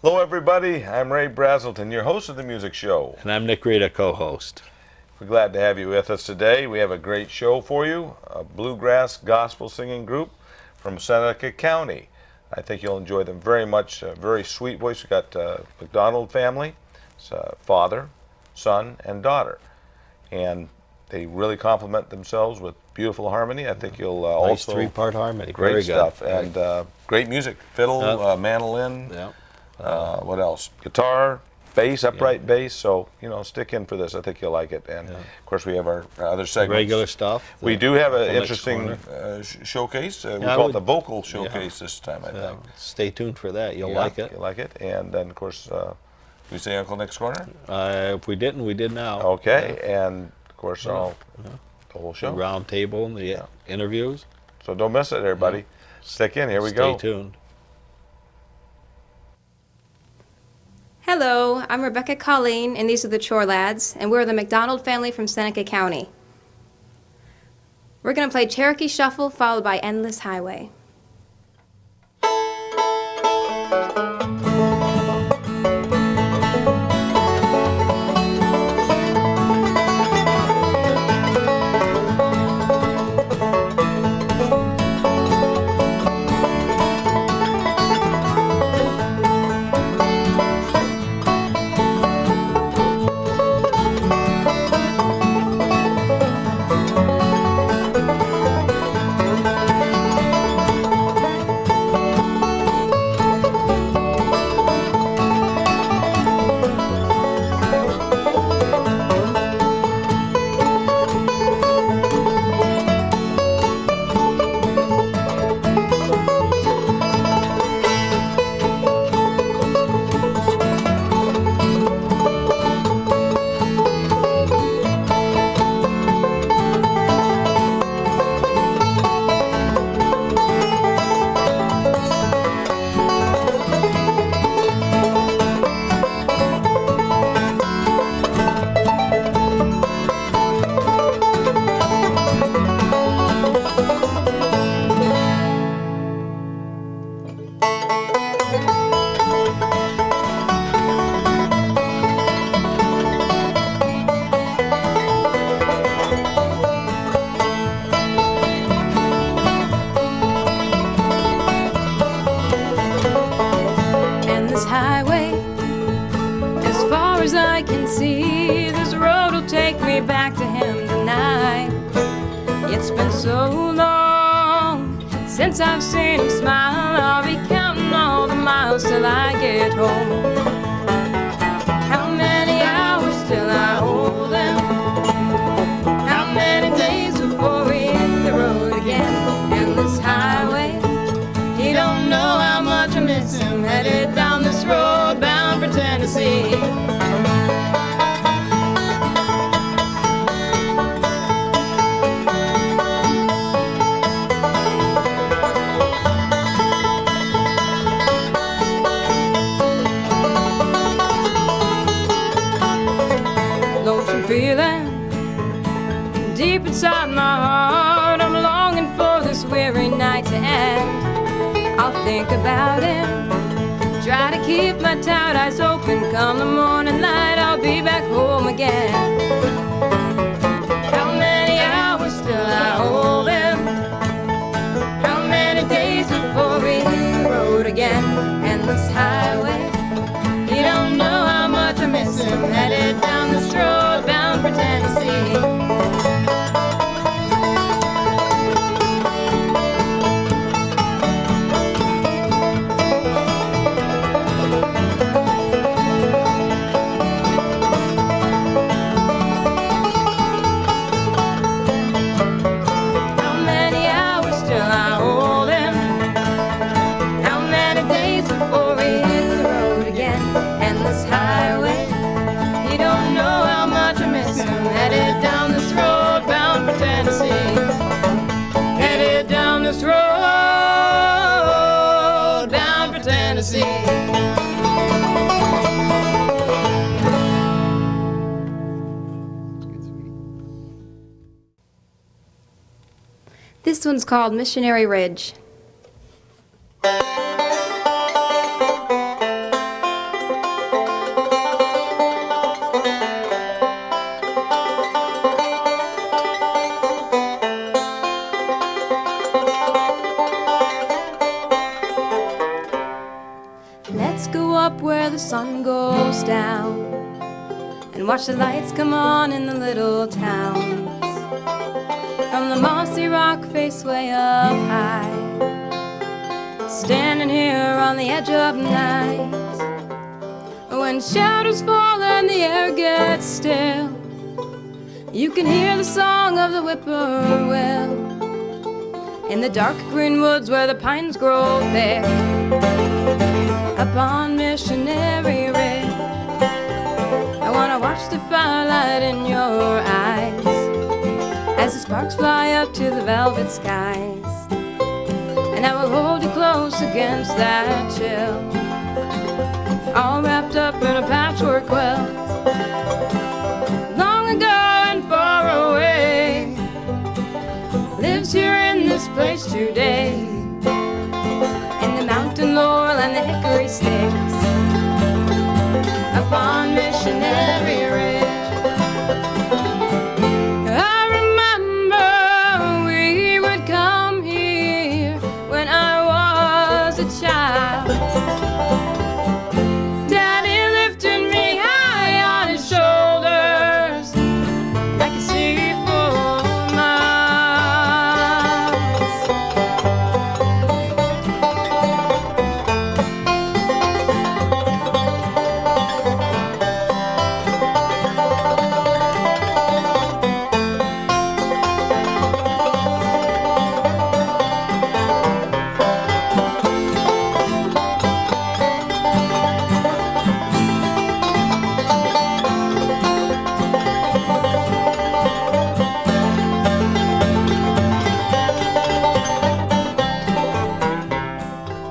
Hello, everybody. I'm Ray Braselton, your host of the music show. And I'm Nick Rita, co-host. We're glad to have you with us today. We have a great show for you, a bluegrass gospel singing group from Seneca County. I think you'll enjoy them very much. A very sweet voice. We've got McDonald family. It's father, son, and daughter. And they really complement themselves with beautiful harmony. I think you'll Nice also... three-part harmony. Great Very stuff. good. And great music. Fiddle, mandolin. Yep. What else? Guitar, bass, upright bass. So, stick in for this. I think you'll like it. And, of course, we have our other segments. Regular stuff. We do have an interesting showcase. We call it the vocal showcase this time, I think. Stay tuned for that. You'll like it. You'll like it. And then, of course, we say Uncle Nick's Corner? If we didn't, we did now. Okay. And, of course, the whole show. The round table and the interviews. So don't miss it, everybody. Stick in. Here we go. Stay tuned. Hello, I'm Rebecca Colleen, and these are the Chore lads, and we're the McDonald family from Seneca County. We're going to play Cherokee Shuffle, followed by Endless Highway. Back to him tonight. It's been so long since I've seen him smile. I'll be counting all the miles till I get home. How many hours till I hold him? How many days before we hit the road again? Endless highway, he don't know how much I miss him. Headed down this road bound for Tennessee. Deep inside my heart, I'm longing for this weary night to end. I'll think about him, try to keep my tired eyes open. Come the morning light, I'll be back home again. How many hours till I hold him? How many days before we hit the road again? Endless highway, you don't know how much I miss him. Headed down this road bound for Tennessee. This one's called Missionary Ridge. let's go up where the sun goes down and watch the lights come on in the little towns. From the mossy rock face way up high, standing here on the edge of night. When shadows fall and the air gets still, you can hear the song of the whippoorwill in the dark green woods where the pines grow thick. Upon Missionary Ridge, I wanna watch the firelight in your eyes as the sparks fly up to the velvet skies. And I will hold you close against that chill, all wrapped up in a patchwork quilt. Long ago and far away, lives here in this place today, in the mountain laurel and the hickory sticks, upon Missionary Ridge. I remember we would come here when I was a child. Daddy lifted me high on his shoulders, I could see for miles.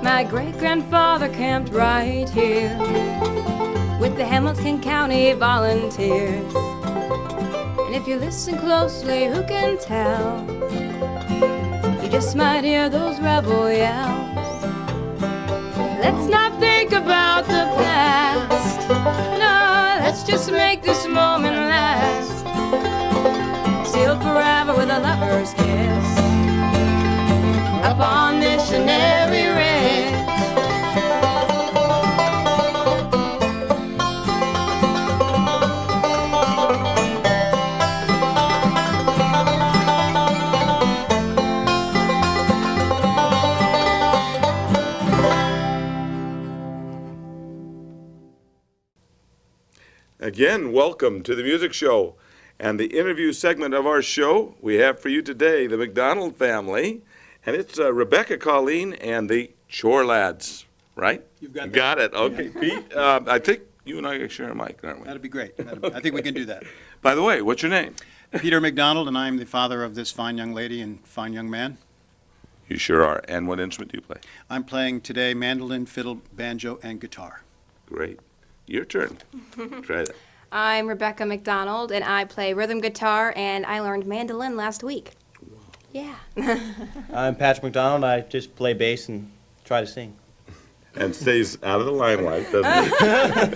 My great-grandfather camped right here with the Hamilton County Volunteers. And if you listen closely, who can tell? You just might hear those rebel yells. Let's not think about the past. No, let's just make this moment last, sealed forever with a lover's kiss, upon Missionary Ridge. Again, welcome to the music show and the interview segment of our show. We have for you today the McDonald family, and it's Rebecca, Colleen, and the Chore lads, right? You've got that. Got it. Okay, Pete, I think you and I can share a mic, aren't we? That'd be great. I think we can do that. By the way, what's your name? Peter McDonald, and I'm the father of this fine young lady and fine young man. You sure are. And what instrument do you play? I'm playing today mandolin, fiddle, banjo, and guitar. Great. Your turn. Try that. I'm Rebecca McDonald, and I play rhythm guitar, and I learned mandolin last week. Yeah. I'm Patrick McDonald. I just play bass and try to sing. And stays out of the limelight, doesn't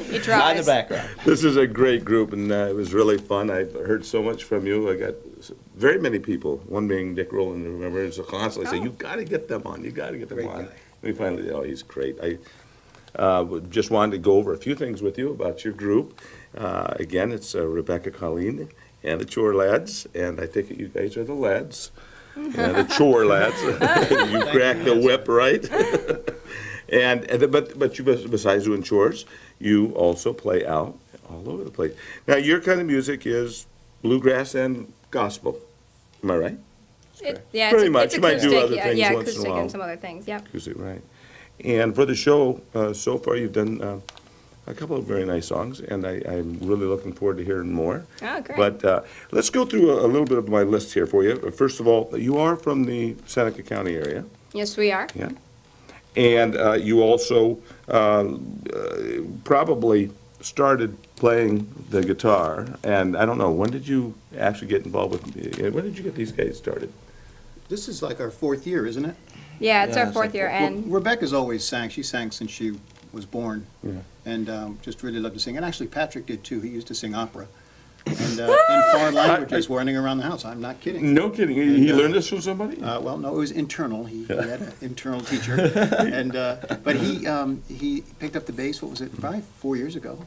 he? You Not try. in the background. This is a great group, and it was really fun. I've heard so much from you. I got very many people, one being Dick Rowland, remember, is constantly say, you got to get them on, you got to get them Great on. guy. We finally, oh, he's great. I just wanted to go over a few things with you about your group. Again, it's Rebecca, Colleen, and the Chore lads, and I think you guys are the lads, the Chore lads. You crack the whip, right? But you, besides doing chores, you also play out all over the place. Now, your kind of music is bluegrass and gospel. Am I right? Yeah, Pretty it's, much. it's You might do acoustic. other Yeah, things yeah, once in a acoustic while. and some other things. Yep. Is it right? And for the show, so far you've done a couple of very nice songs, and I'm really looking forward to hearing more. Oh, great. But let's go through a little bit of my list here for you. First of all, you are from the Seneca County area. Yes, we are. Yeah. And you also probably started playing the guitar, and I don't know, when did you actually get involved with, when did you get these guys started? This is like our fourth year, isn't it? Yeah, it's Yeah, our it's fourth like- year, Well, and Rebecca's always sang. She sang since she was born. Yeah. And just really loved to sing. And actually, Patrick did too. He used to sing opera. and in foreign languages running around the house. I'm not kidding. No kidding. He learned this from somebody? Well, no, it was internal. He had an internal teacher, and but he picked up the bass. What was it? Probably 4 years ago.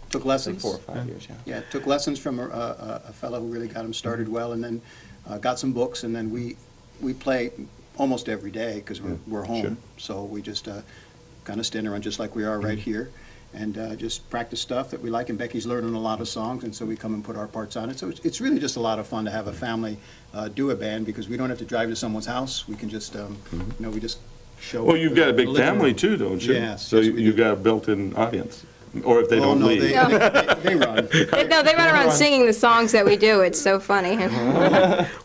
Took lessons. 4 or 5 years, yeah. Yeah, took lessons from a fellow who really got him started well, and then got some books, and then we play almost every day because we're home. So we just kind of stand around just like we are right here, and just practice stuff that we like. And Becky's learning a lot of songs, and so we come and put our parts on it. So it's really just a lot of fun to have a family do a band because we don't have to drive to someone's house. We can just, we just show. Well, you've got a big living family room. too, don't you? Yes, So yes, we you've do. got a built-in audience. Or if they Oh, don't no, leave. they run. No, they run around singing the songs that we do. It's so funny.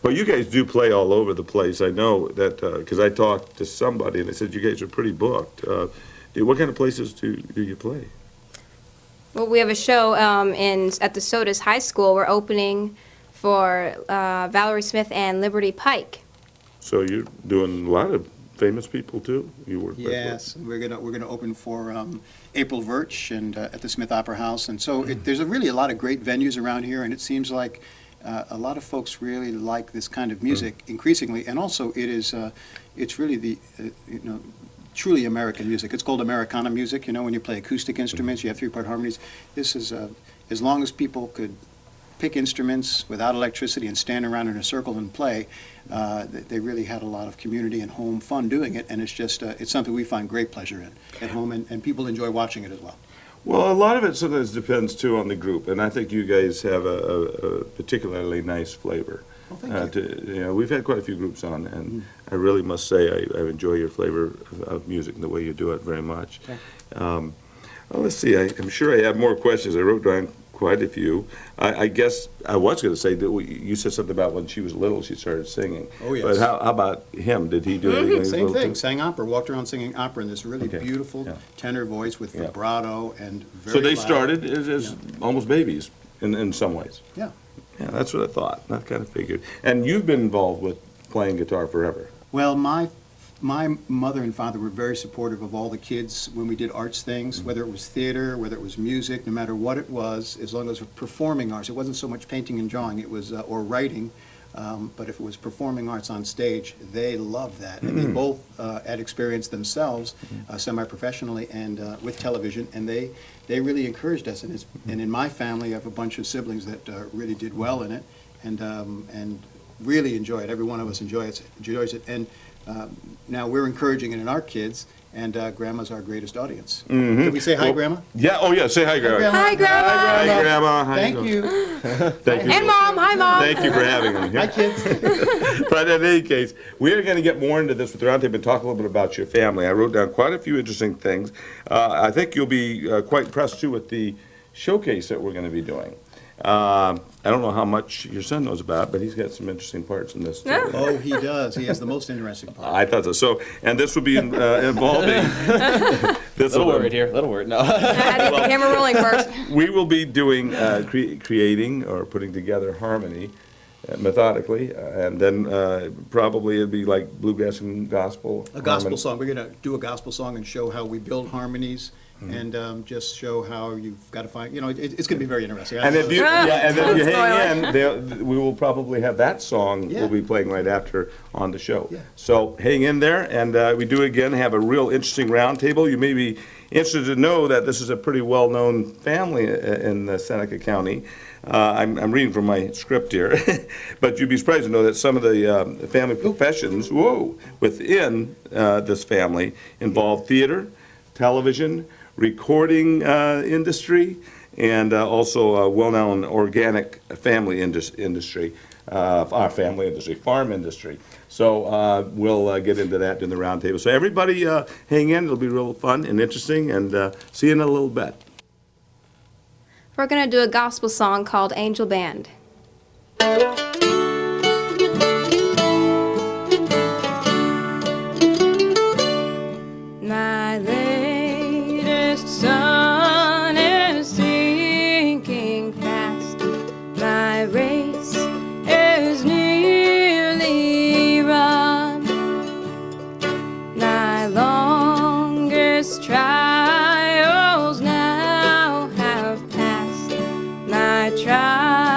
Well, you guys do play all over the place. I know that because I talked to somebody and they said you guys are pretty booked. What kind of places do you play? Well, we have a show at the Sodas High School. We're opening for Valerie Smith and Liberty Pike. So you're doing a lot of famous people too. You work with. Yes, we're gonna open for April Virch and at the Smith Opera House, and so there's really a lot of great venues around here, and it seems like a lot of folks really like this kind of music increasingly, and also it's really the truly American music. It's called Americana music. When you play acoustic instruments, you have 3-part harmonies. This is as long as people could pick instruments without electricity and stand around in a circle and play, they really had a lot of community and home fun doing it, and it's just it's something we find great pleasure in at home, and people enjoy watching it as well. Well, a lot of it sometimes depends too on the group, and I think you guys have a particularly nice flavor. Well, thank you. We've had quite a few groups on, and I really must say I enjoy your flavor of music and the way you do it very much. Well, let's see. I'm sure I have more questions. I wrote down quite a few. I guess I was going to say that you said something about when she was little she started singing. Oh, yes. But how about him? Did he do anything? when he was Same little, thing. too? Sang opera, walked around singing opera in this really Okay. beautiful Yeah. tenor voice with Yeah. vibrato and very So they loud. started as almost babies in some ways. Yeah. Yeah, that's what I thought. I kind of figured. And you've been involved with playing guitar forever. Well, my mother and father were very supportive of all the kids when we did arts things, whether it was theater, whether it was music, no matter what it was, as long as it was performing arts. It wasn't so much painting and drawing, it was, or writing, but if it was performing arts on stage, they loved that. And they both had experience themselves, semi-professionally and with television, and they really encouraged us. And in my family, I have a bunch of siblings that really did well in it, and really enjoy it. Every one of us enjoys it. And now we're encouraging it in our kids, and Grandma's our greatest audience. Can we say hi, Grandma? Yeah, oh yeah, say hi, Grandma. Hi, Grandma. Hi, Grandma. How Thank doing? you. Thank you. And Mom. Hi, Mom. Thank you for having them Hi, here. kids. But in any case, we are going to get more into this with the roundtable and talk a little bit about your family. I wrote down quite a few interesting things. I think you'll be quite impressed too with the showcase that we're going to be doing. I don't know how much your son knows about, but he's got some interesting parts in this too. Yeah. Oh, he does. He has the most interesting part. I thought so. So, and this will be involving. This Little will- worried here, little worried, no. I had to get the camera rolling first. We will be doing, creating or putting together harmony methodically, and then probably it'd be like bluegrass and gospel. A gospel harmony. song. We're going to do a gospel song and show how we build harmonies, and just show how you've got to find, it's going to be very interesting. And if you, Ah, yeah, and if you don't hang in, we will probably have that song Yeah. we'll be playing right after on the show. Yeah. So hang in there, and we do again have a real interesting roundtable. You may be interested to know that this is a pretty well-known family in Seneca County. I'm reading from my script here, but you'd be surprised to know that some of the family professions, within this family involve theater, television, recording industry, and also a well-known organic family industry, farm industry. So we'll get into that in the roundtable. So everybody hang in. It'll be real fun and interesting, and see you in a little bit. We're going to do a gospel song called Angel Band. My latest sun is sinking fast. My race is nearly run. My longest trials now have passed. My trials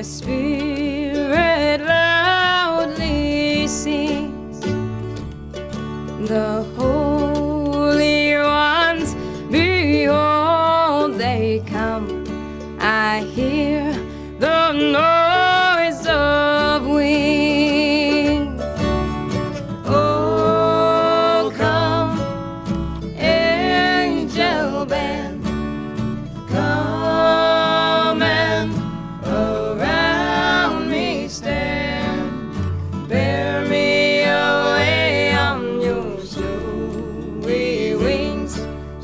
Spirit loudly sings. The holy ones, behold, they come. I hear the noise of wings. Oh, come, angel band, come and around me stand. Bear me away on your snowy wings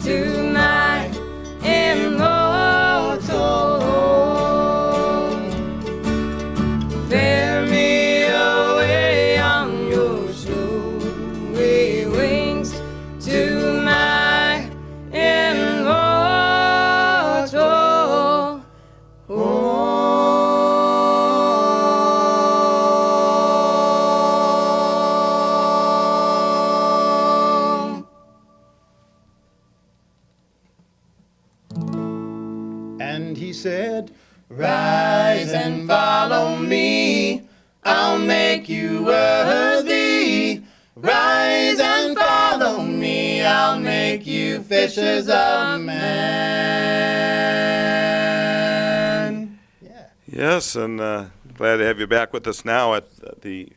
to my immortal home. Bear me away on your snowy wings to my immortal home. And he said, rise and follow me, I'll make you worthy. Rise and follow me, I'll make you fishers of men. Yeah. Yes, and glad to have you back with us now at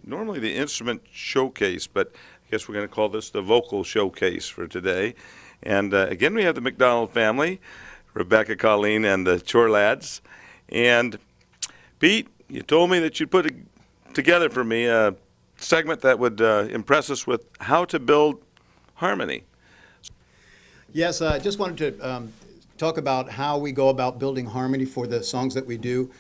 normally the instrument showcase, but I guess we're going to call this the vocal showcase for today. And again, we have the McDonald family, Rebecca, Colleen, and the Chore lads. And Pete, you told me that you'd put together for me a segment that would impress us with how to build harmony. Yes, I just wanted to talk about how we go about building harmony for the songs that we do.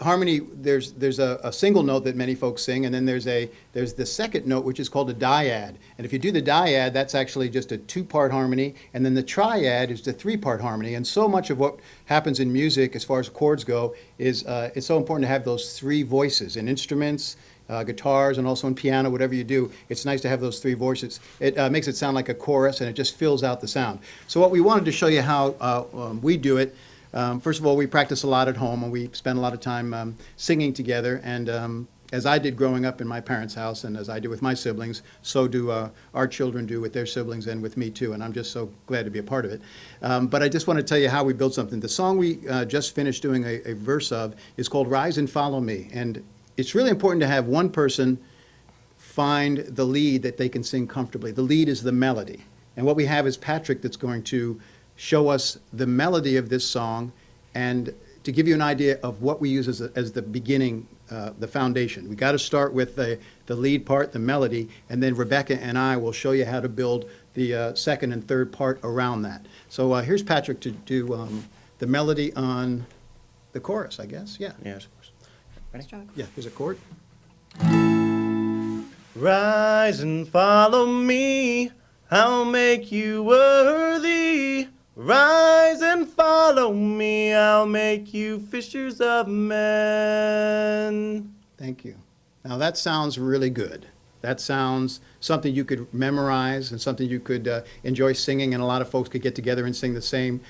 Harmony, there's a single note that many folks sing, and then there's the second note, which is called a dyad. And if you do the dyad, that's actually just a two-part harmony, and then the triad is the three-part harmony. And so much of what happens in music, as far as chords go, is it's so important to have those three voices in instruments, guitars, and also in piano, whatever you do. It's nice to have those three voices. It makes it sound like a chorus, and it just fills out the sound. So what we wanted to show you how we do it. First of all, we practice a lot at home, and we spend a lot of time singing together. And as I did growing up in my parents' house, and as I do with my siblings, so do our children do with their siblings and with me too. And I'm just so glad to be a part of it. But I just want to tell you how we build something. The song we just finished doing a verse of is called "Rise and Follow Me," and it's really important to have one person find the lead that they can sing comfortably. The lead is the melody, and what we have is Patrick that's going to show us the melody of this song, and to give you an idea of what we use as the beginning, the foundation. We got to start with the lead part, the melody, and then Rebecca and I will show you how to build the second and third part around that. So here's Patrick to do the melody on the chorus, I guess. Yeah. Yes, of course. Ready? Yeah, here's a chord. Rise and follow me, I'll make you worthy. Rise and follow me, I'll make you fishers of men. Thank you. Now that sounds really good. That sounds something you could memorize and something you could enjoy singing, and a lot of folks could get together and sing the same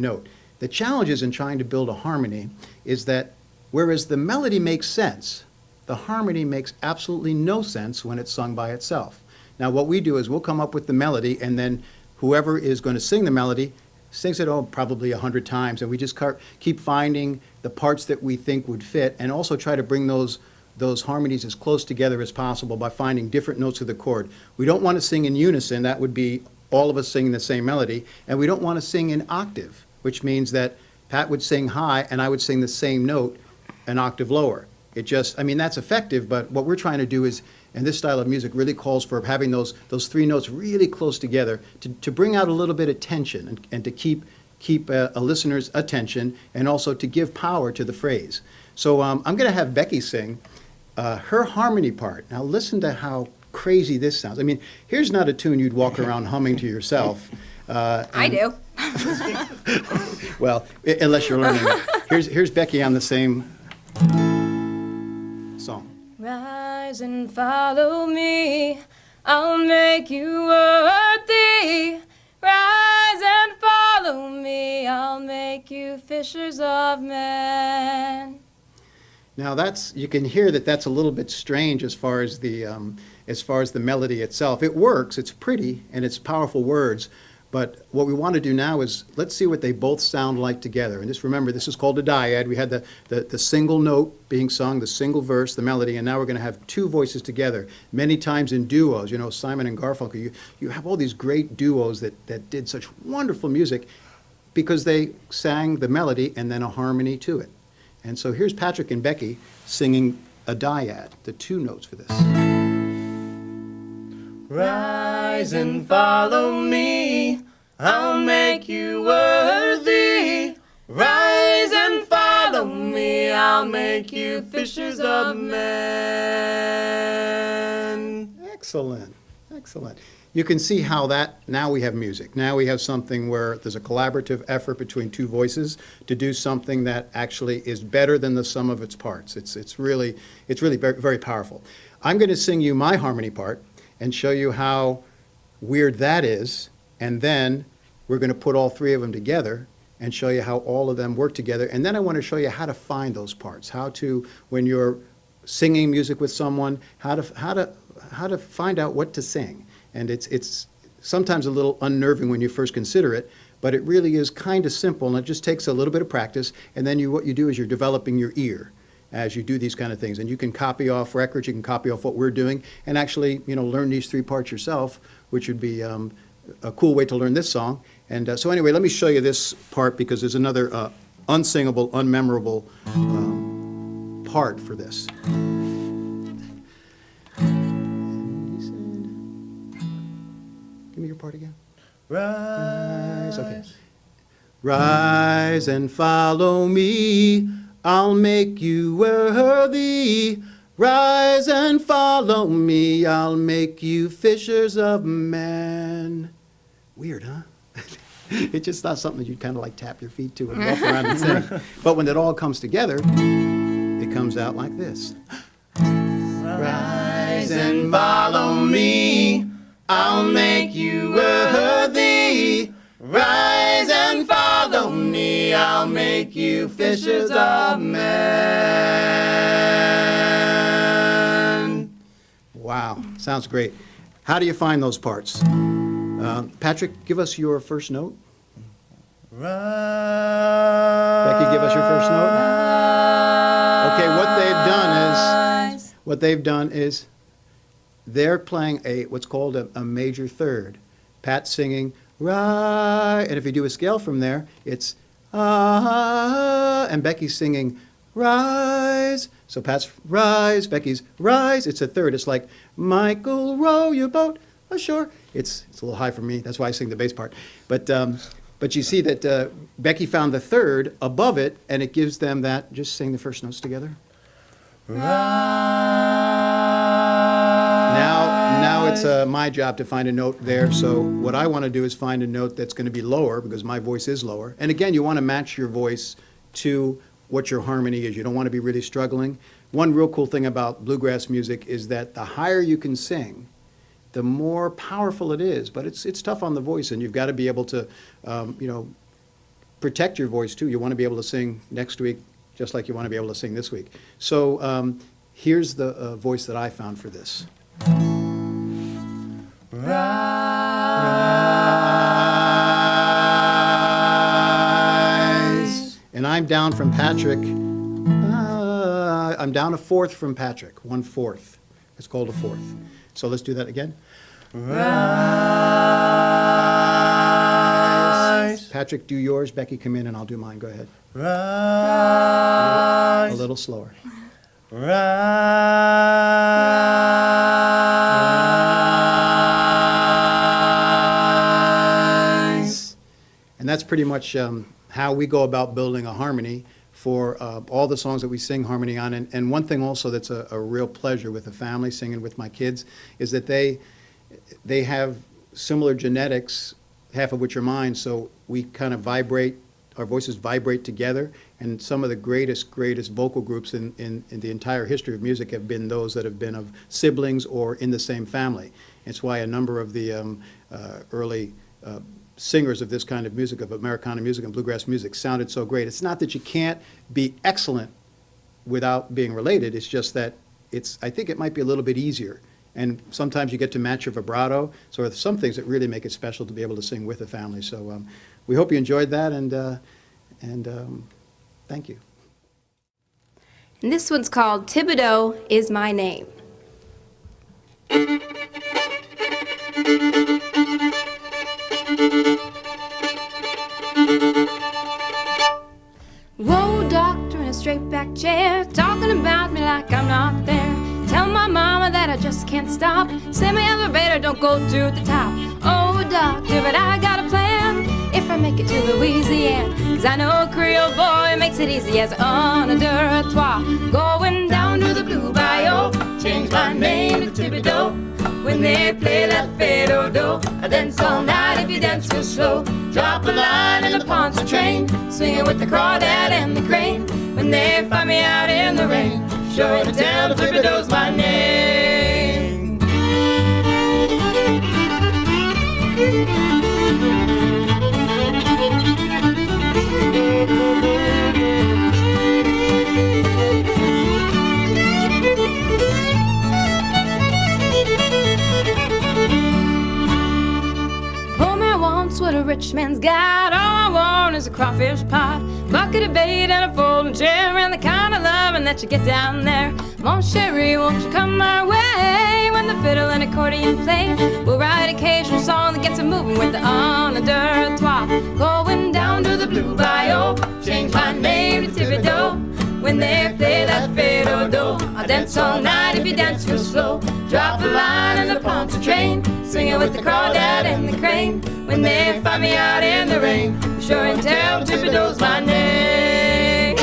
note. The challenge is in trying to build a harmony is that whereas the melody makes sense, the harmony makes absolutely no sense when it's sung by itself. Now what we do is we'll come up with the melody, and then whoever is going to sing the melody sings it probably 100 times, and we just keep finding the parts that we think would fit, and also try to bring those harmonies as close together as possible by finding different notes of the chord. We don't want to sing in unison. That would be all of us singing the same melody, and we don't want to sing in octave, which means that Pat would sing high and I would sing the same note an octave lower. That's effective, but what we're trying to do is, and this style of music really calls for having those three notes really close together to bring out a little bit of tension and to keep a listener's attention, and also to give power to the phrase. So I'm going to have Becky sing her harmony part. Now listen to how crazy this sounds. I mean, here's not a tune you'd walk around humming to yourself. I do. Well, unless you're learning it. Here's Becky on the same song. Rise and follow me, I'll make you worthy. Rise and follow me, I'll make you fit. fishers of men. Now you can hear that that's a little bit strange as far as the melody itself. It works, it's pretty, and it's powerful words. But what we want to do now is let's see what they both sound like together. And just remember, this is called a dyad. We had the single note being sung, the single verse, the melody, and now we're going to have two voices together. Many times in duos, you know, Simon and Garfunkel, you have all these great duos that did such wonderful music because they sang the melody and then a harmony to it. And so here's Patrick and Becky singing a dyad, the two notes for this. Rise and follow me, I'll make you worthy. Rise and follow me, I'll make you fishers of men. Excellent, excellent. You can see how now we have music. Now we have something where there's a collaborative effort between two voices to do something that actually is better than the sum of its parts. It's really very, very powerful. I'm going to sing you my harmony part and show you how weird that is, and then we're going to put all three of them together and show you how all of them work together. And then I want to show you how to find those parts, how to, when you're singing music with someone, how to find out what to sing. And it's sometimes a little unnerving when you first consider it, but it really is kind of simple, and it just takes a little bit of practice. And then what you do is you're developing your ear as you do these kind of things. And you can copy off records, you can copy off what we're doing, and actually, you know, learn these three parts yourself, which would be a cool way to learn this song. And so anyway, let me show you this part because there's another unsingable, unmemorable part for this. Give me your part again. Rise. Okay. Rise and follow me, I'll make you worthy. Rise and follow me, I'll make you fishers of men. Weird, huh? It's just not something that you'd kind of like tap your feet to and walk around and sing. But when it all comes together, it comes out like this. Rise and follow me, I'll make you worthy. Rise and follow me, I'll make you fishers of men. Wow, sounds great. How do you find those parts? Patrick, give us your first note. Rise. Becky, give us your first note. Okay, what they've done is they're playing what's called a major third. Pat's singing rise, and if you do a scale from there, it's and Becky's singing rise. So Pat's rise, Becky's rise. It's a third. It's like Michael, row your boat ashore. It's a little high for me. That's why I sing the bass part. But you see that Becky found the third above it, and it gives them that. Just sing the first notes together. Now it's my job to find a note there. So what I want to do is find a note that's going to be lower because my voice is lower. And again, you want to match your voice to what your harmony is. You don't want to be really struggling. One real cool thing about bluegrass music is that the higher you can sing, the more powerful it is. But it's tough on the voice, and you've got to be able to, protect your voice too. You want to be able to sing next week just like you want to be able to sing this week. So here's the voice that I found for this. Rise. And I'm down from Patrick. I'm down a fourth from Patrick, 1/4. It's called a fourth. So let's do that again. Rise. Patrick, do yours. Becky, come in and I'll do mine. Go ahead. Rise. A little slower. Rise. And that's pretty much how we go about building a harmony for all the songs that we sing harmony on. And one thing also that's a real pleasure with the family, singing with my kids, is that they have similar genetics, half of which are mine, so we kind of vibrate, our voices vibrate together, and some of the greatest vocal groups in the entire history of music have been those that have been of siblings or in the same family. It's why a number of the early singers of this kind of music, of Americana music and bluegrass music, sounded so great. It's not that you can't be excellent without being related, it's just that I think it might be a little bit easier. And sometimes you get to match your vibrato, so there's some things that really make it special to be able to sing with a family. So we hope you enjoyed that, and thank you. And this one's called Thibodeau Is My Name. Whoa, doctor in a straight back chair, talking about me like I'm not there. Tell my mama that I just can't stop. Say my elevator don't go to the top. Oh, doctor, but I got a plan. If I make it to Louisiana, 'cause I know a Creole boy makes it easy as un deux trois. Going down to the Blue Bayou, change my name to Thibodeau. When they play that fiddle-do, I dance all night if you dance real slow. Drop a line in the Ponce train, swinging with the crawdad and the crane. When they find me out in the rain, sure to tell Thibodeau's my name. Poor man wants what a rich man's got. All I want is a crawfish pot, bucket of bait and a folding chair, and the kind of loving that you get down there. Mon chéri, won't you come my way? When the fiddle and accordion play, we'll write an occasional song that gets it moving with the un deux trois. Going down to the Blue Bayou, change my name to Thibodeau. When they play that fiddle-do, I'll dance all night if you dance real slow. Drop a line in the Ponce train, swinging with the crawdad and the crane. When they find me out in the rain, be sure and tell Thibodeau's my name.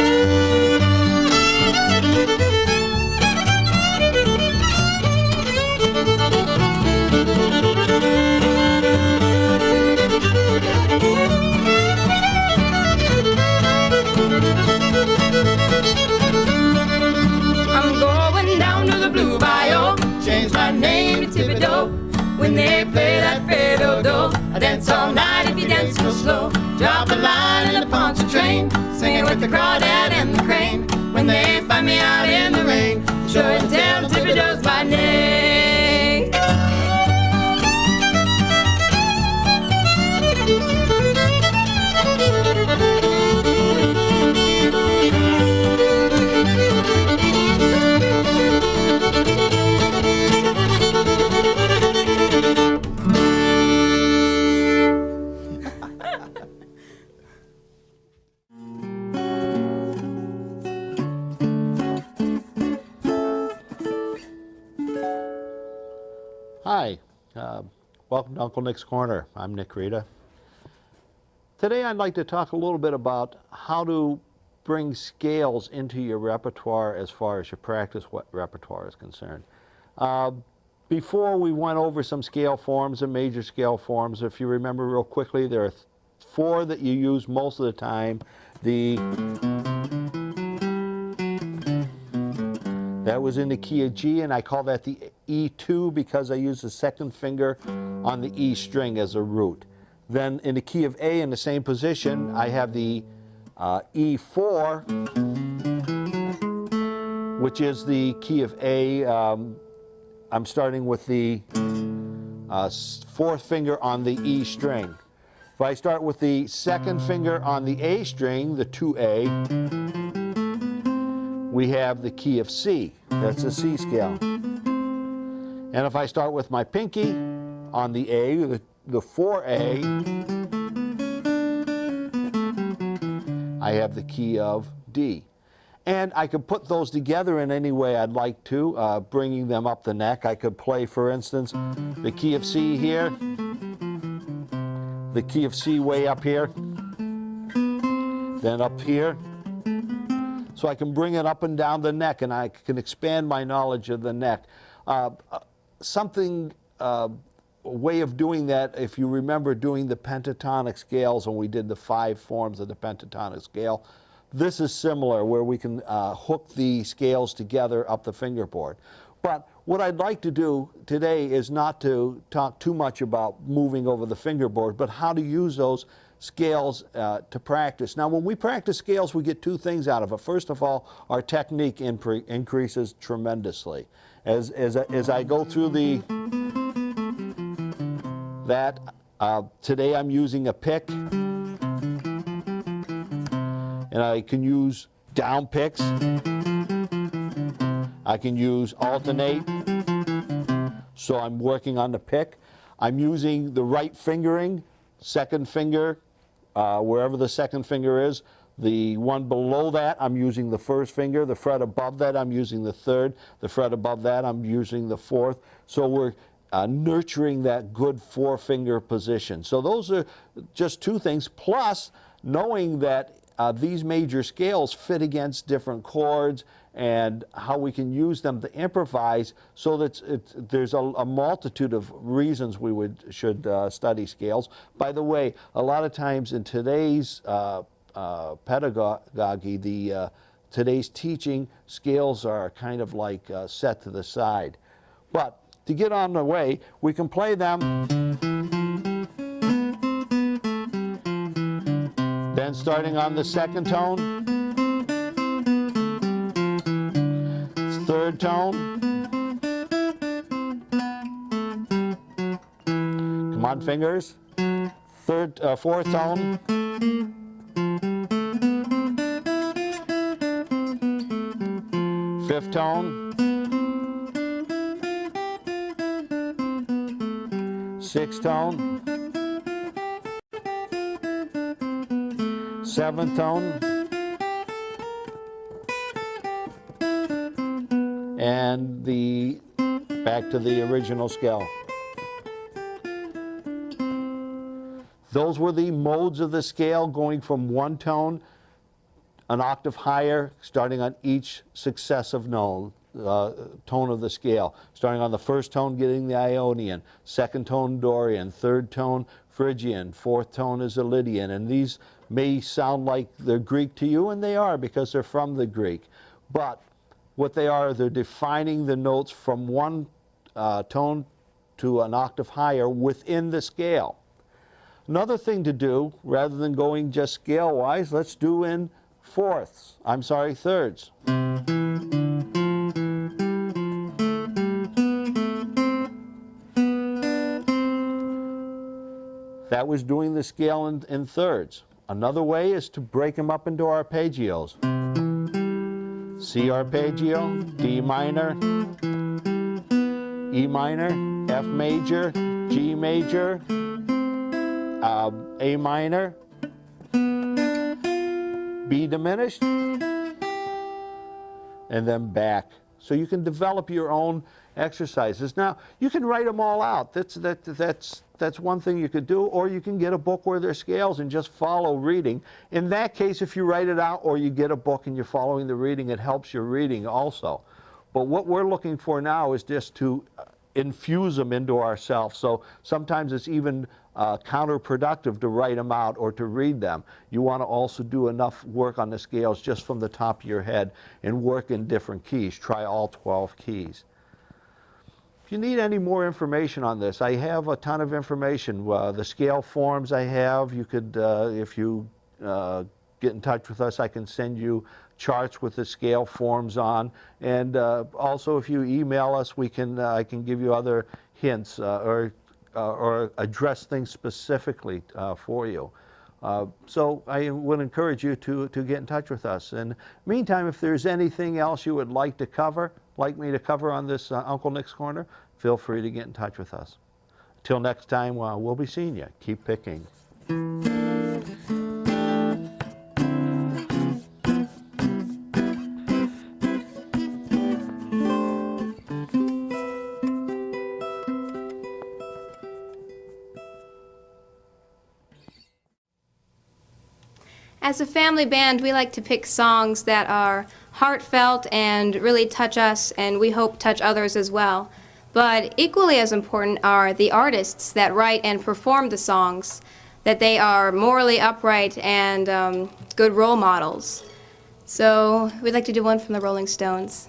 I'm going down to the Blue Bayou, change my name to Thibodeau. When they play that fiddle-do, I dance all night if you dance real slow. Drop a line in the Ponce train, swinging with the crawdad and the crane. When they find me out in the rain, be sure and tell Thibodeau's my name. Hi, welcome to Uncle Nick's Corner. I'm Nick Rita. Today I'd like to talk a little bit about how to bring scales into your repertoire as far as your practice repertoire is concerned. Before we went over some scale forms and major scale forms, if you remember real quickly, there are four that you use most of the time. That was in the key of G, and I call that the E2 because I use the second finger on the E string as a root. Then in the key of A in the same position, I have the E4, which is the key of A. I'm starting with the fourth finger on the E string. If I start with the second finger on the A string, the 2A, we have the key of C. That's a C scale. And if I start with my pinky on the A, the 4A, I have the key of D. And I could put those together in any way I'd like to, bringing them up the neck. I could play, for instance, the key of C here, the key of C way up here, then up here. So I can bring it up and down the neck, and I can expand my knowledge of the neck. A way of doing that, if you remember doing the pentatonic scales when we did the 5 forms of the pentatonic scale, this is similar, where we can hook the scales together up the fingerboard. But what I'd like to do today is not to talk too much about moving over the fingerboard, but how to use those scales to practice. Now, when we practice scales, we get two things out of it. First of all, our technique increases tremendously. As I go through today I'm using a pick, and I can use down picks. I can use alternate, so I'm working on the pick. I'm using the right fingering, second finger, wherever the second finger is. The one below that, I'm using the first finger. The fret above that, I'm using the third. The fret above that, I'm using the fourth. So we're nurturing that good four-finger position. So those are just two things, plus knowing that these major scales fit against different chords and how we can use them to improvise, so that there's a multitude of reasons we should study scales. By the way, a lot of times in today's pedagogy, today's teaching, scales are kind of like set to the side. But to get on the way, we can play them. Then starting on the second tone, third tone. Come on, fingers. Fourth tone. Fifth tone. Sixth tone. Seventh tone. And back to the original scale. Those were the modes of the scale, going from one tone an octave higher, starting on each successive tone of the scale. Starting on the first tone, getting the Ionian, second tone Dorian, third tone Phrygian, fourth tone is a Lydian. And these may sound like they're Greek to you, and they are, because they're from the Greek. But what they are, they're defining the notes from one tone to an octave higher within the scale. Another thing to do, rather than going just scale-wise, let's do in thirds. That was doing the scale in thirds. Another way is to break them up into arpeggios. C arpeggio, D minor, E minor, F major, G major, A minor, B diminished, and then back. So you can develop your own exercises. Now, you can write them all out. That's one thing you could do, or you can get a book where there's scales and just follow reading. In that case, if you write it out or you get a book and you're following the reading, it helps your reading also. But what we're looking for now is just to infuse them into ourselves. So sometimes it's even counterproductive to write them out or to read them. You want to also do enough work on the scales just from the top of your head and work in different keys. Try all 12 keys. If you need any more information on this, I have a ton of information. The scale forms I have, you could, if you get in touch with us, I can send you charts with the scale forms on. And also, if you email us, I can give you other hints or address things specifically for you. So I would encourage you to get in touch with us. And meantime, if there's anything else you would like me to cover on this Uncle Nick's Corner, feel free to get in touch with us. Till next time, we'll be seeing you. Keep picking. As a family band, we like to pick songs that are heartfelt and really touch us, and we hope touch others as well. But equally as important are the artists that write and perform the songs, that they are morally upright and good role models. So we'd like to do one from the Rolling Stones.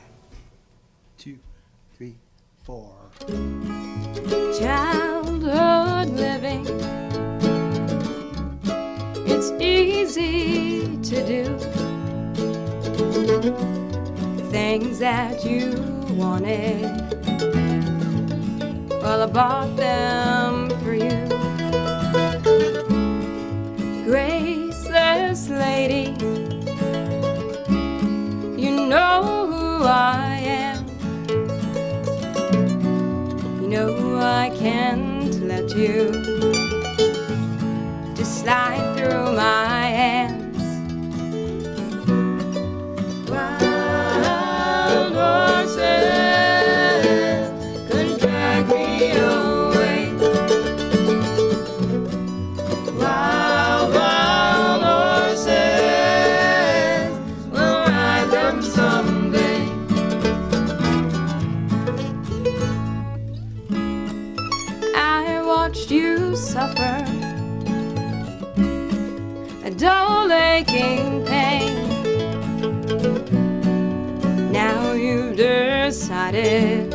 2, 3. for childhood living. It's easy to do the things that you wanted. Well, I bought them for you. Graceless lady, you know who I am. You know I can't let you just slide through my hands. Wild horses could drag me away. Wild, wild horses will ride them someday. I watched you suffer a dull aching pain. Now you've decided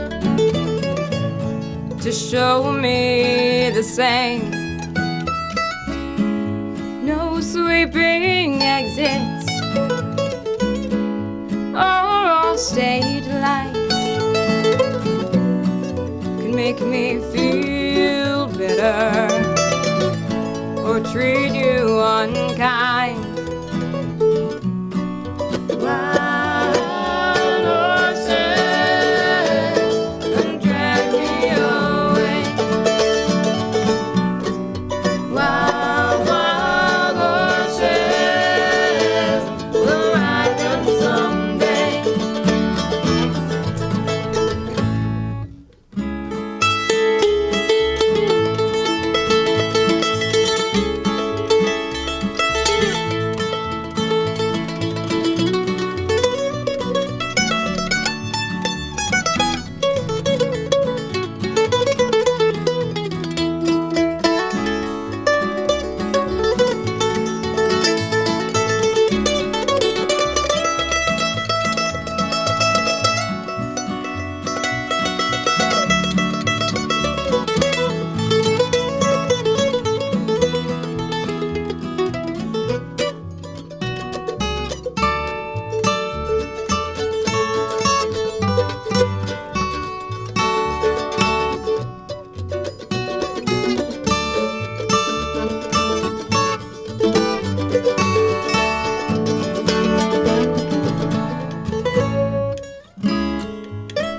to show me the same. No sweeping exits or all stage lights can make me feel bitter or treat you unkind. Wild horses can drag me away. Wild, wild horses will ride them someday.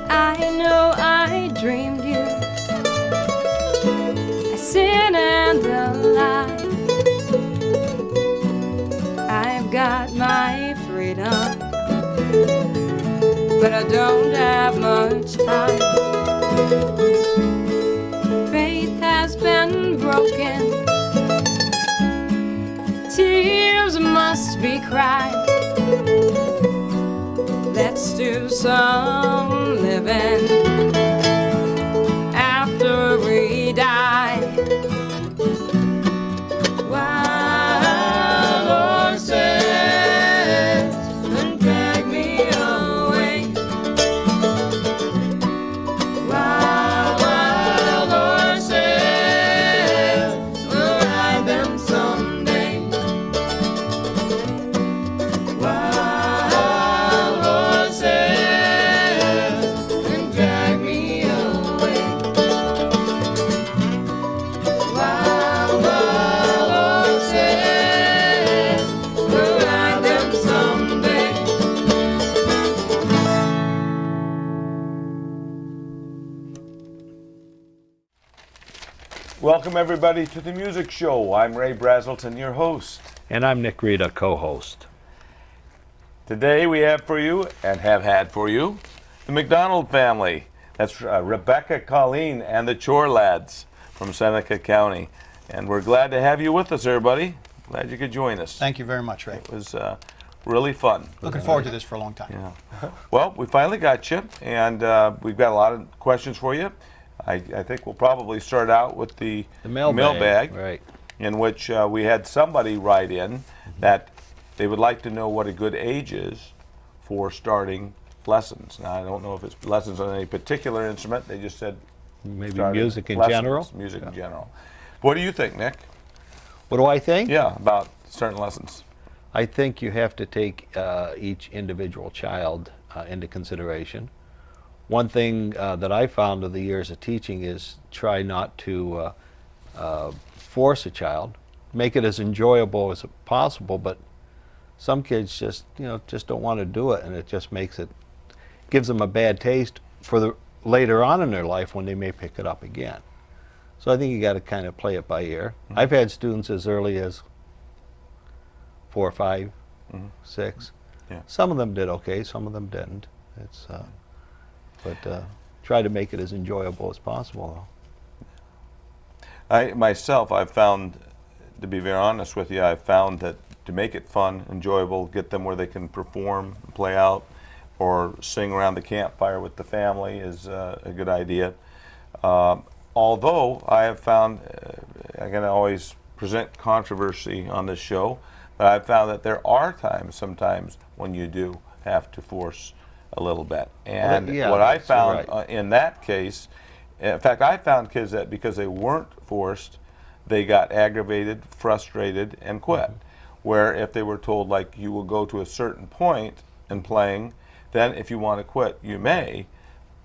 I know I dreamed you a sin and a lie. I've got my freedom, but I don't have much time. Faith has been broken, tears must be cried. Let's do some living after we die. Wild horses can drag me away. Wild, wild horses will ride them someday. Wild horses can drag me away. Wild, wild horses will ride them someday. Welcome everybody to the music show. I'm Ray Braselton, your host. And I'm Nick Rita, co-host. Today we have for you, and have had for you, the McDonald family. That's Rebecca, Colleen, and the Chore lads from Seneca County. And we're glad to have you with us, everybody. Glad you could join us. Thank you very much, Ray. It was really fun. Looking forward to this for a long time. Yeah. Well, we finally got you, and we've got a lot of questions for you. I think we'll probably start out with the mailbag, Right. in which we had somebody write in that they would like to know what a good age is for starting lessons. Now, I don't know if it's lessons on any particular instrument. They just said Maybe started music in lessons, general. Music in general. What do you think, Nick? What do I think? Yeah, about certain lessons. I think you have to take each individual child into consideration. One thing that I found over the years of teaching is try not to force a child, make it as enjoyable as possible, but some kids just don't want to do it, and it just gives them a bad taste for the later on in their life when they may pick it up again. So I think you got to kind of play it by ear. Mm-hmm. I've had students as early as 4, 5, 6. Yeah. Some of them did okay, some of them didn't. But try to make it as enjoyable as possible. I've found, to be very honest with you, I've found that to make it fun, enjoyable, get them where they can perform, play out, or sing around the campfire with the family is a good idea. Although I have found, I can always present controversy on this show, but I've found that there are times, sometimes, when you do have to force a little bit. And yeah, what I that's found right. in that case, in fact, I found kids that because they weren't forced, they got aggravated, frustrated, and quit. Where if they were told, like, you will go to a certain point in playing, then if you want to quit, you may,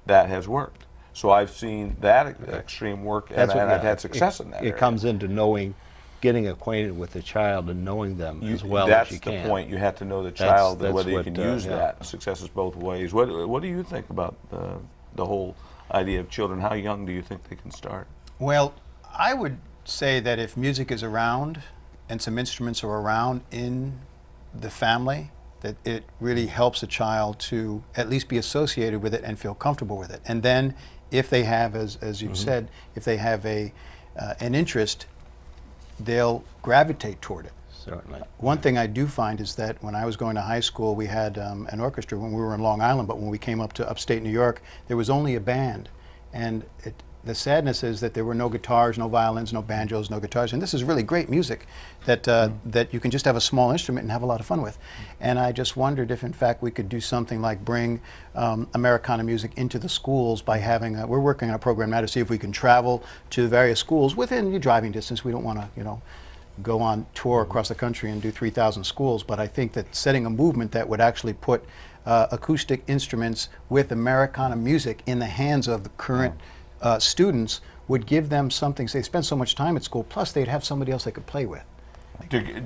that has worked. So I've seen that extreme work, and I've had success in that It area. comes into getting acquainted with the child and knowing them as well That's as you the can. point. You have to know the child, that's whether you what, can use yeah. that. Success is both ways. What do you think about the whole idea of children? How young do you think they can start? Well, I would say that if music is around and some instruments are around in the family, that it really helps a child to at least be associated with it and feel comfortable with it. And then if they have, as you've said, if they have an interest, they'll gravitate toward it. Certainly. One thing I do find is that when I was going to high school, we had an orchestra when we were in Long Island, but when we came up to upstate New York, there was only a band. And the sadness is that there were no guitars, no violins, no banjos, no guitars. And this is really great music that, that you can just have a small instrument and have a lot of fun with. And I just wondered if, in fact, we could do something like bring Americana music into the schools by having we're working on a program now to see if we can travel to the various schools within your driving distance. We don't want to, go on tour across the country and do 3,000 schools, but I think that setting a movement that would actually put acoustic instruments with Americana music in the hands of the current students would give them something. They spend so much time at school, plus they'd have somebody else they could play with.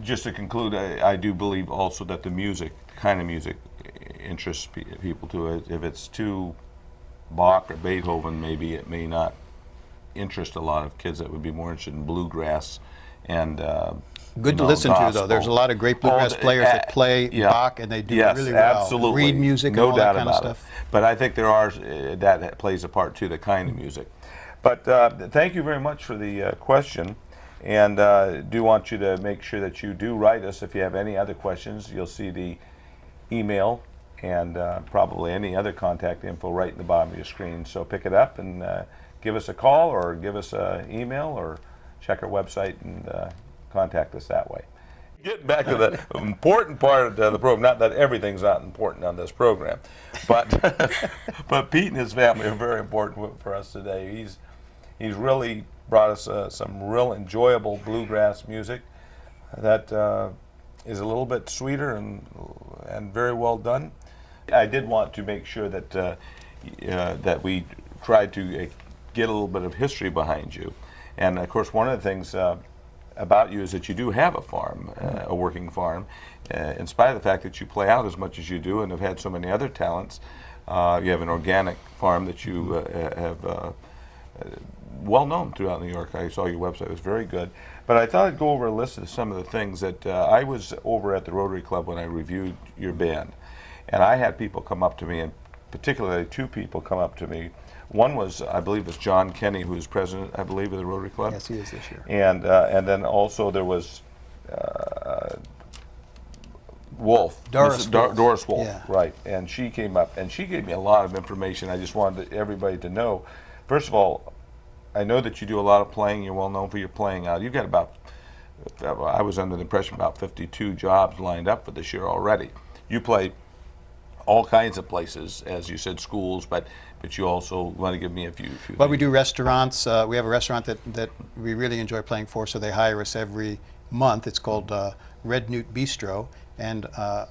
Just to conclude, I do believe also that the kind of music interests people to it. If it's too Bach or Beethoven, maybe it may not interest a lot of kids that would be more interested in bluegrass and Good to listen to, though. There's a lot of great bluegrass players that play Bach, and they do really well. Absolutely. Read music and no all doubt that kind of about stuff. it. But I think there are that plays a part too, the kind of music. But thank you very much for the question, and do want you to make sure that you do write us if you have any other questions. You'll see the email and probably any other contact info right in the bottom of your screen. So pick it up and give us a call or give us an email or check our website and contact us that way. Getting back to the important part of the program, not that everything's not important on this program, but but Pete and his family are very important for us today. He's really brought us some real enjoyable bluegrass music that is a little bit sweeter and very well done. I did want to make sure that that we tried to get a little bit of history behind you. And of course, one of the things about you is that you do have a farm, a working farm, in spite of the fact that you play out as much as you do and have had so many other talents. You have an organic farm that you have well known throughout New York. I saw your website; it was very good. But I thought I'd go over a list of some of the things that I was over at the Rotary Club when I reviewed your band, and I had people come up to me, and particularly two people come up to me. One was, I believe, was John Kenny, who's president, I believe, of the Rotary Club. Yes, he is this year. And then also there was Wolf. Doris Wolf. Doris Wolf, Yeah. right. And she came up, and she gave me a lot of information. I just wanted everybody to know. First of all, I know that you do a lot of playing. You're well known for your playing out. You've got about, I was under the impression, about 52 jobs lined up for this year already. You play all kinds of places, as you said, schools, but you also want to give me a few Well, we things. do restaurants. We have a restaurant that we really enjoy playing for, so they hire us every month. It's called Red Newt Bistro, and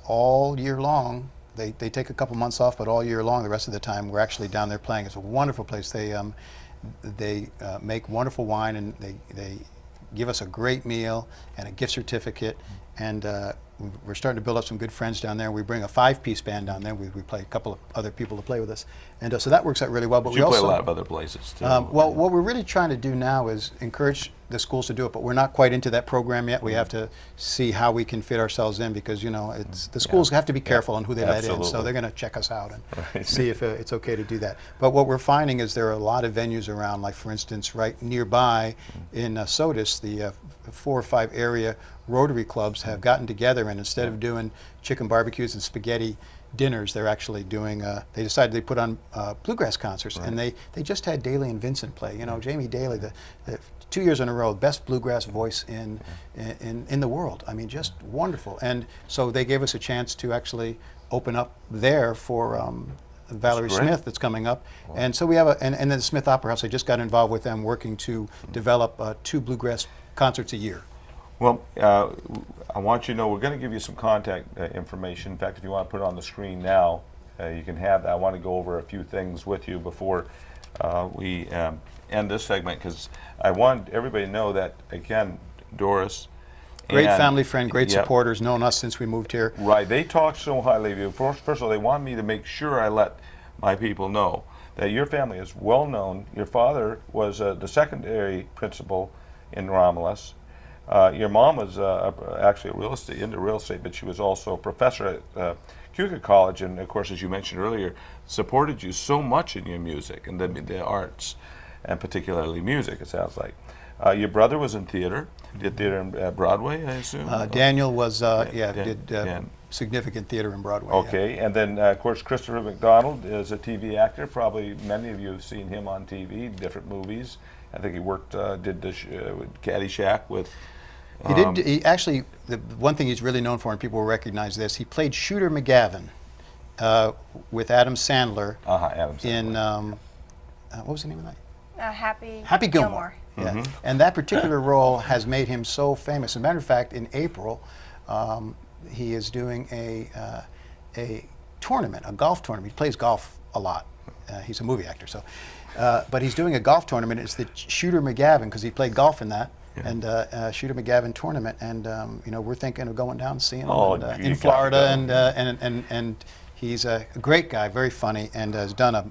all year long, they take a couple months off, but all year long, the rest of the time, we're actually down there playing. It's a wonderful place. They make wonderful wine, and they give us a great meal and a gift certificate, and we're starting to build up some good friends down there. We bring a 5-piece band down there. We play a couple of other people to play with us, and so that works out really well. But You we play also a lot of other places too. well, what we're really trying to do now is encourage the schools to do it, but we're not quite into that program yet. We have to see how we can fit ourselves in, because it's the schools have to be careful on who they let in, so Absolutely. they're going to check us out and see if it's okay to do that. But what we're finding is there are a lot of venues around, like for instance, right nearby in Sodus, the 4 or 5 area Rotary clubs have gotten together, and instead of doing chicken barbecues and spaghetti dinners, they're actually doing, they decided they put on bluegrass concerts, and they just had Daly and Vincent play. You know, Jamie Daly, the 2 years in a row, best bluegrass voice in the world. I mean, just wonderful. And so they gave us a chance to actually open up there for Valerie great. Smith that's coming up. And so we have and then the Smith Opera House, I just got involved with them working to develop 2 bluegrass concerts a year. Well, I want you to know we're going to give you some contact information. In fact, if you want to put it on the screen now, you can have that. I want to go over a few things with you before we end this segment, because I want everybody to know that, again, Doris. Great and- family friend, great Yep. supporters, known us since we moved here. Right, they talk so highly of you. First of all, they want me to make sure I let my people know that your family is well known. Your father was the secondary principal in Romulus. Your mom was actually into real estate, but she was also a professor at Cuca College, and of course, as you mentioned earlier, supported you so much in your music and the arts, and particularly music, it sounds like. Your brother was in theater, did theater in Broadway, I assume? Daniel was, Dan- did Dan. significant theater in Broadway. yeah. Okay, and then of course Christopher McDonald is a TV actor. Probably many of you have seen him on TV, different movies. I think he worked, did the Caddyshack with. He did. He actually, the one thing he's really known for, and people will recognize this, he played Shooter McGavin with Adam Sandler Adam Sandler. in what was the name of that? Happy Gilmore. Yeah. And that particular role has made him so famous. As a matter of fact, in April, he is doing a tournament, a golf tournament. He plays golf a lot. He's a movie actor, so. But he's doing a golf tournament. It's the Shooter McGavin, because he played golf in that. Yeah. And Shooter McGavin tournament, and we're thinking of going down and seeing him Oh, and, you in gotta Florida, go. and he's a great guy, very funny, and has done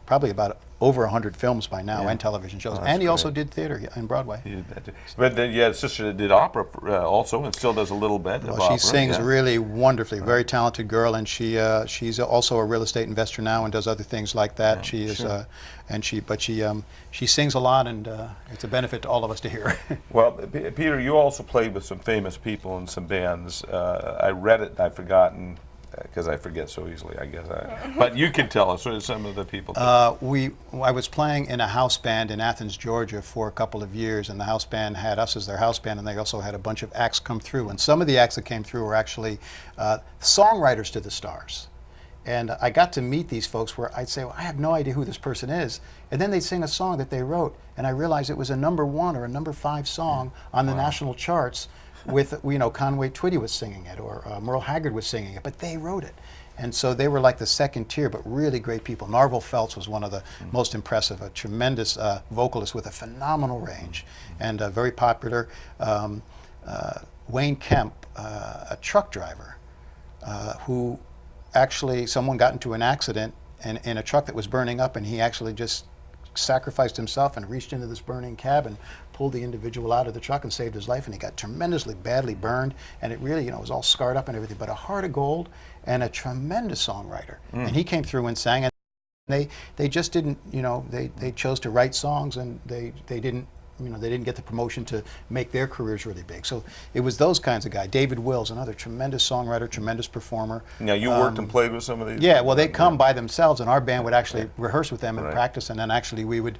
probably about over 100 films by now, Yeah. and television shows, Oh, that's and he also great. did theater in Broadway. He did that too. But then you had a sister that did opera also, and still does a little bit of Well, opera. she sings yeah. really wonderfully, very talented girl, and she's also a real estate investor now and does other things like that. Yeah, She is, sure. she sings a lot, and it's a benefit to all of us to hear. Well, Peter, you also played with some famous people in some bands. I read it and I've forgotten, because I forget so easily, I guess. But you can tell us what are some of the people. I was playing in a house band in Athens, Georgia for a couple of years, and the house band had us as their house band, and they also had a bunch of acts come through. And some of the acts that came through were actually songwriters to the stars. And I got to meet these folks where I'd say, well, I have no idea who this person is. And then they'd sing a song that they wrote, and I realized it was a #1 or a #5 song on the national charts with, Conway Twitty was singing it, or Merle Haggard was singing it, but they wrote it. And so they were like the second tier, but really great people. Narvel Feltz was one of the most impressive, a tremendous vocalist with a phenomenal range, and very popular. Wayne Kemp, a truck driver, who actually, someone got into an accident in a truck that was burning up, and he actually just sacrificed himself and reached into this burning cab and pulled the individual out of the truck and saved his life, and he got tremendously badly burned, and it really, was all scarred up and everything, but a heart of gold and a tremendous songwriter. And he came through and sang, and they just didn't, they chose to write songs, and they didn't they didn't get the promotion to make their careers really big. So it was those kinds of guys. David Wills, another tremendous songwriter, tremendous performer. Now, you worked and played with some of these? Yeah, well, they come by themselves, and our band would actually rehearse with them and Right. practice, and then actually we would,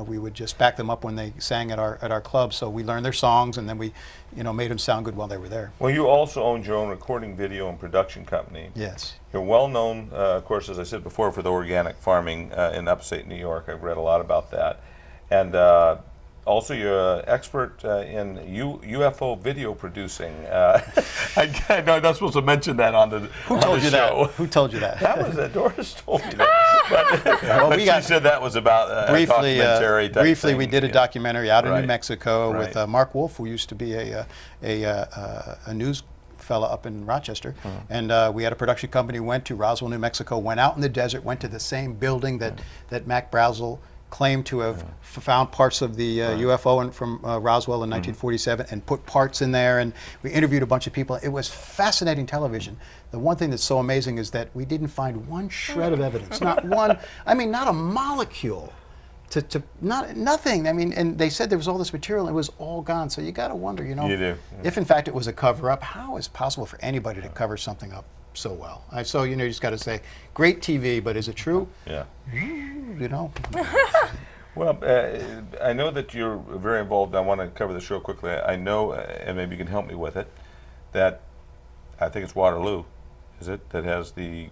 we would just back them up when they sang at our club. So we learned their songs, and then we, made them sound good while they were there. Well, you also owned your own recording, video, and production company. Yes. You're well known, of course, as I said before, for the organic farming in upstate New York. I've read a lot about that. And also, you're an expert in UFO video producing. I know I'm not supposed to mention that on the Who told you show. that? Who told you that? That was Doris told me that. But we she got- said that was about a Briefly, documentary type briefly, thing. we did a Yeah. documentary out in Right. New Mexico Right. with Mark Wolf, who used to be a news fella up in Rochester, and we had a production company. Went to Roswell, New Mexico. Went out in the desert. Went to the same building that Mac Brazel claimed to have found parts of the UFO from Roswell in 1947, and put parts in there. And we interviewed a bunch of people. It was fascinating television. The one thing that's so amazing is that we didn't find one shred of evidence, not one. I mean, not a molecule. Nothing. I mean, and they said there was all this material, and it was all gone. So you got to wonder, You do, yeah. if in fact it was a cover-up, how is it possible for anybody to cover something up so well? So you just got to say, great TV, but is it true? Yeah. Well, I know that you're very involved. I want to cover this real quickly. I know, and maybe you can help me with it, that I think it's Waterloo, is it, that has the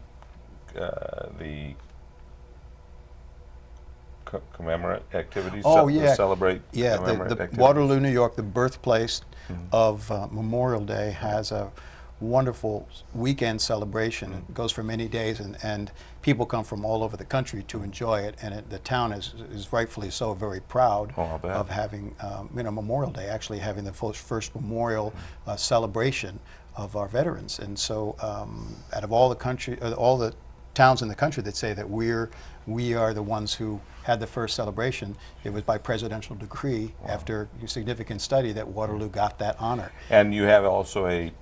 commemorate activities? Oh, to yeah. celebrate Yeah, commemorate the activities? Waterloo, New York, the birthplace of Memorial Day, has a wonderful weekend celebration. It goes for many days, and people come from all over the country to enjoy it. And the town is rightfully so very proud Oh, I'll bet. of having, Memorial Day, actually having the first memorial celebration of our veterans. And so, out of all the towns in the country that say that we are the ones who had the first celebration, it was by presidential decree after significant study that Waterloo got that honor. And you have also a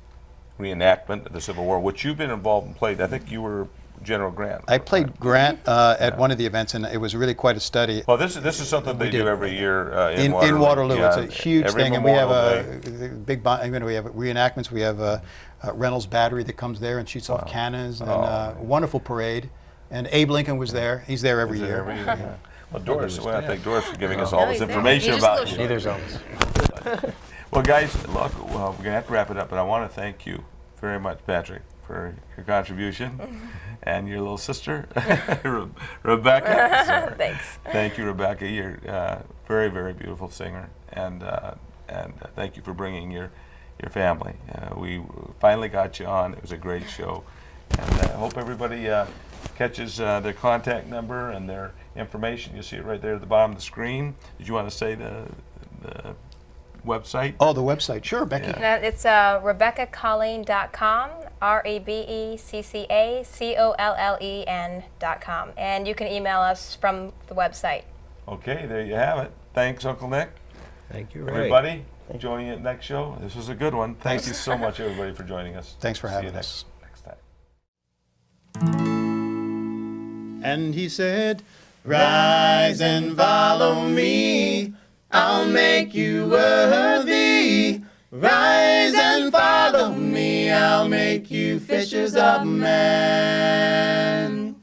reenactment of the Civil War, which you've been involved and played. I think you were General Grant. I played Grant at one of the events, and it was really quite a study. Well, this is something they do did. every year In Waterloo, Yeah, it's a huge every thing, and we have Memorial Day. a big. We have reenactments. We have Reynolds Battery that comes there and shoots off cannons, and a wonderful parade. And Abe Lincoln was there. He's there every year. Every year, yeah. Well, Doris, I want to thank Doris for giving us all No, this he's there. information You just about go you. shoot. Neither zones. Well, guys, look, we're going to have to wrap it up, but I want to thank you very much, Patrick, for your contribution, and your little sister, Rebecca. Thanks. Thank you, Rebecca. You're a very, very beautiful singer, and thank you for bringing your family. We finally got you on. It was a great show, and I hope everybody catches their contact number and their information. You see it right there at the bottom of the screen. Did you want to say the website? Oh, the website. Sure, Becky. Yeah. It's RebeccaColleen.com, RebeccaColleen.com, and you can email us from the website. Okay, there you have it. Thanks, Uncle Nick. Thank you, Ray. Everybody, joining you at next show. This was a good one. Thank you so much, everybody, for joining us. Thanks for See having you next time. And he said, "Rise and follow me. I'll make you worthy. Rise and follow me. I'll make you fishers of men."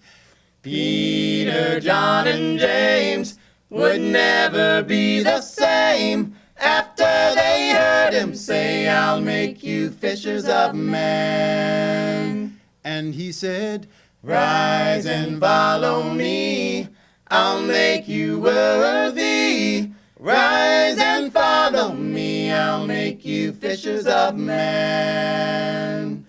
Peter, John, and James would never be the same after they heard him say, "I'll make you fishers of men." And he said, "Rise and follow me. I'll make you worthy. Rise and follow me. I'll make you fishers of men.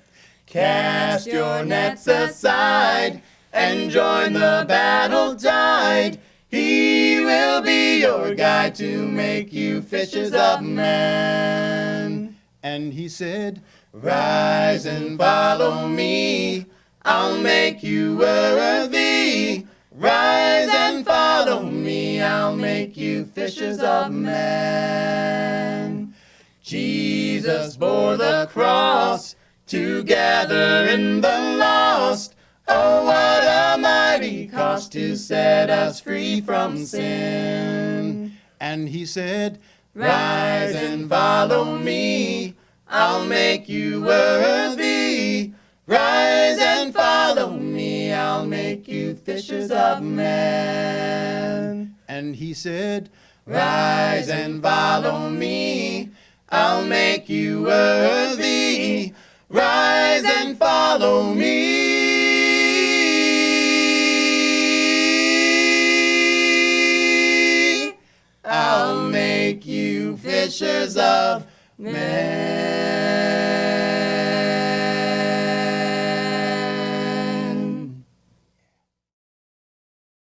Cast your nets aside and join the battle tide. He will be your guide to make you fishers of men." And he said, "Rise and follow me. I'll make you worthy. Rise and follow me. I'll make you fishers of men." Jesus bore the cross to gather in the lost. Oh, what a mighty cost to set us free from sin. And he said, rise and follow me, I'll make you worthy. Rise and follow me, I'll make you fishers of men. And he said, rise and follow me, I'll make you worthy. Rise and follow me. I'll make you fishers of men.